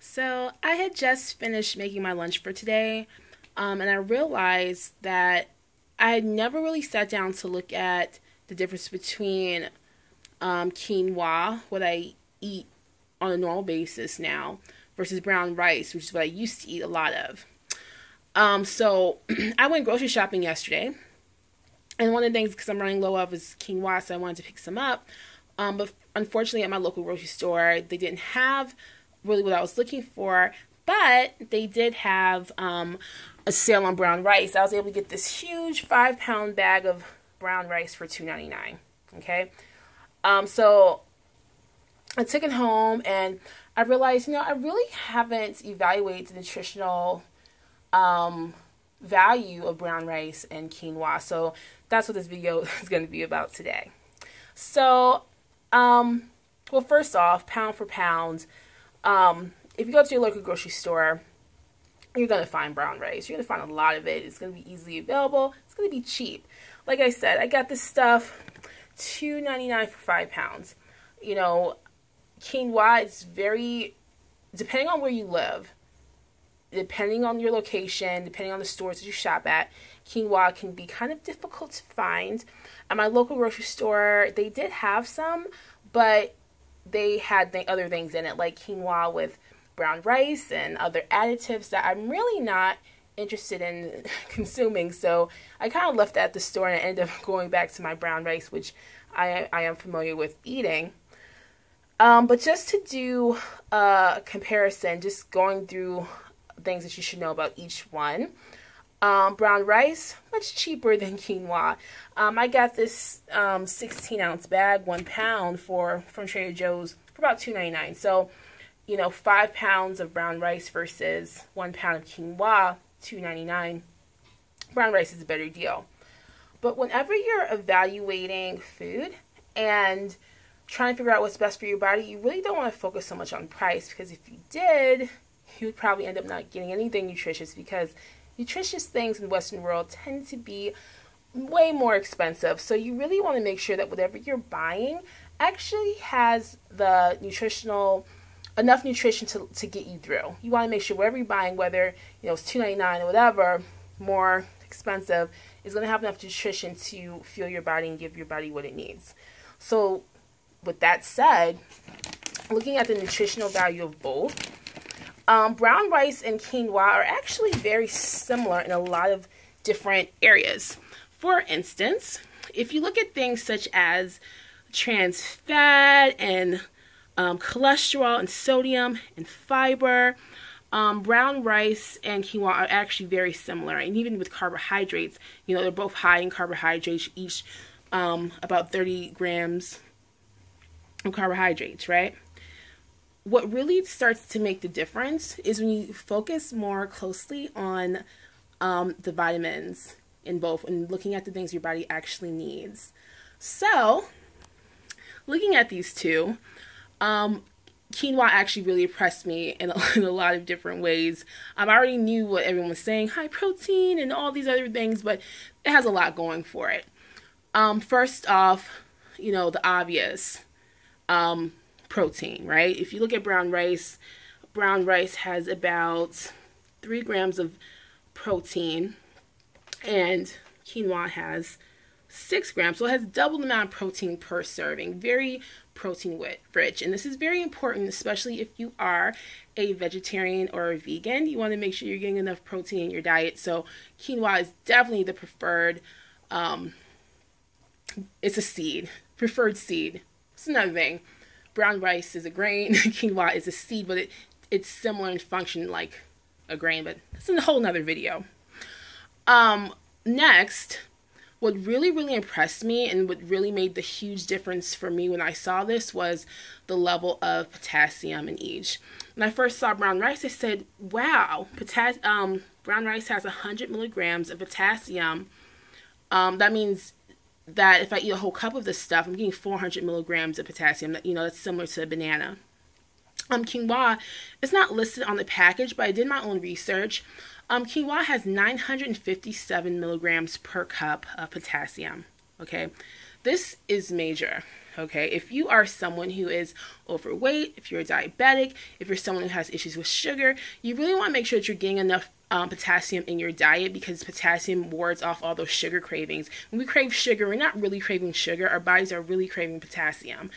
So I had just finished making my lunch for today, and I realized that I had never really sat down to look at the difference between quinoa, what I eat on a normal basis now, versus brown rice, which is what I used to eat a lot of. So I went grocery shopping yesterday, and one of the things, because I'm running low of, is quinoa, so I wanted to pick some up. But unfortunately, at my local grocery store, they didn't have really what I was looking for, but they did have a sale on brown rice. I was able to get this huge 5-pound bag of brown rice for $2.99. Okay, so I took it home and I realized, I really haven't evaluated the nutritional value of brown rice and quinoa. So that's what this video is going to be about today. So, well, first off, pound for pound, if you go to your local grocery store, you're going to find brown rice. You're going to find a lot of it. It's going to be easily available. It's going to be cheap. Like I said, I got this stuff $2.99 for 5 pounds. Quinoa is very, depending on where you live, depending on your location, depending on the stores that you shop at, quinoa can be kind of difficult to find. At my local grocery store, they did have some, but they had other things in it, like quinoa with brown rice and other additives that I'm really not interested in consuming. So I kind of left that at the store and I ended up going back to my brown rice, which I am familiar with eating. But just to do a comparison, just going through things that you should know about each one. Brown rice, much cheaper than quinoa. I got this 16-ounce bag, 1 pound from Trader Joe's for about $2.99. So, 5 pounds of brown rice versus 1 pound of quinoa, $2.99. Brown rice is a better deal. But whenever you're evaluating food and trying to figure out what's best for your body, you really don't want to focus so much on price, because if you did, you would probably end up not getting anything nutritious, because nutritious things in the Western world tend to be way more expensive. So you really want to make sure that whatever you're buying actually has the enough nutrition to get you through. You want to make sure whatever you're buying, whether it's $2.99 or whatever, more expensive, is going to have enough nutrition to fuel your body and give your body what it needs. So with that said, looking at the nutritional value of both, brown rice and quinoa are actually very similar in a lot of different areas. For instance, if you look at things such as trans fat and cholesterol and sodium and fiber, brown rice and quinoa are actually very similar. And even with carbohydrates, they're both high in carbohydrates, each about 30 grams of carbohydrates, right? What really starts to make the difference is when you focus more closely on the vitamins in both and looking at the things your body actually needs. So, looking at these two, quinoa actually really impressed me in a lot of different ways. I already knew what everyone was saying, high protein and all these other things, but it has a lot going for it. First off, the obvious, protein, right? If you look at brown rice has about 3 grams of protein, and quinoa has 6 grams, so it has double the amount of protein per serving. Very protein rich, and this is very important, especially if you are a vegetarian or a vegan. You want to make sure you're getting enough protein in your diet. So quinoa is definitely the preferred. It's a seed, preferred seed. It's another thing. Brown rice is a grain, quinoa is a seed, but it's similar in function like a grain, but it's a whole nother video. Next, what really, really impressed me and what really made the huge difference for me when I saw this was the level of potassium in each. When I first saw brown rice, I said, wow, brown rice has 100 milligrams of potassium. That means that if I eat a whole cup of this stuff, I'm getting 400 milligrams of potassium. That's similar to a banana. Quinoa is not listed on the package, but I did my own research. Quinoa has 957 milligrams per cup of potassium. Okay, this is major. Okay, if you are someone who is overweight, if you're diabetic, if you're someone who has issues with sugar, you really want to make sure that you're getting enough potassium in your diet, because potassium wards off all those sugar cravings. When we crave sugar, we're not really craving sugar. Our bodies are really craving potassium.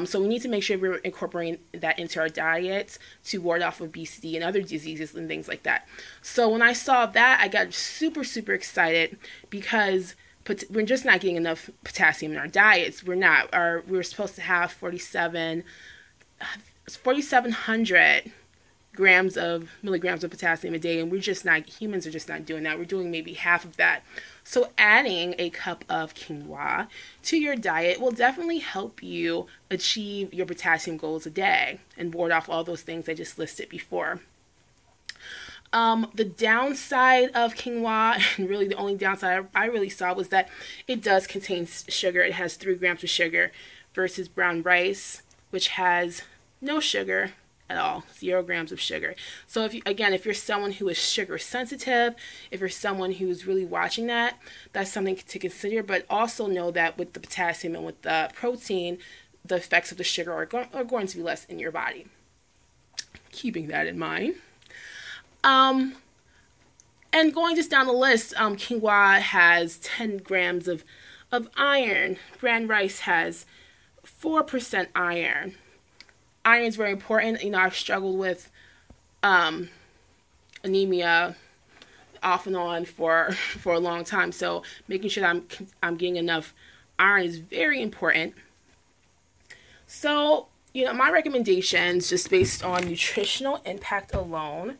So we need to make sure we're incorporating that into our diets to ward off obesity and other diseases and things like that. So when I saw that, I got super, super excited, because we're just not getting enough potassium in our diets. We're supposed to have 4,700 milligrams of potassium a day, and humans are just not doing that. We're doing maybe half of that. So adding a cup of quinoa to your diet will definitely help you achieve your potassium goals a day and ward off all those things I just listed before. The downside of quinoa, and really the only downside I really saw, was that it does contain sugar. It has 3 grams of sugar versus brown rice, which has no sugar at all, 0 grams of sugar. So if you're someone who is sugar sensitive, if you're someone who's really watching that, that's something to consider. But also know that with the potassium and with the protein, the effects of the sugar are going to be less in your body. Keeping that in mind. And going just down the list, quinoa has 10 grams of iron. Brown rice has 4% iron. Iron is very important. I've struggled with anemia off and on for a long time. So making sure that I'm getting enough iron is very important. So, my recommendations, just based on nutritional impact alone,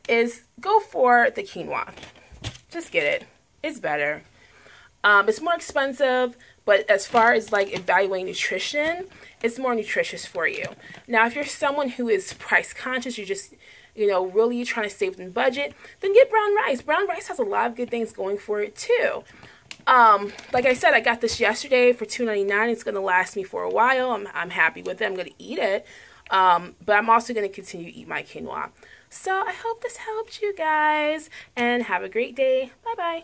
is go for the quinoa. Just get it. It's better. It's more expensive, but as far as evaluating nutrition, it's more nutritious for you. Now, if you're someone who is price conscious, you're just, really trying to save within budget, then get brown rice. Brown rice has a lot of good things going for it too. Like I said, I got this yesterday for $2.99. It's going to last me for a while. I'm happy with it. I'm going to eat it. But I'm also going to continue to eat my quinoa. So I hope this helped you guys, and have a great day. Bye-bye.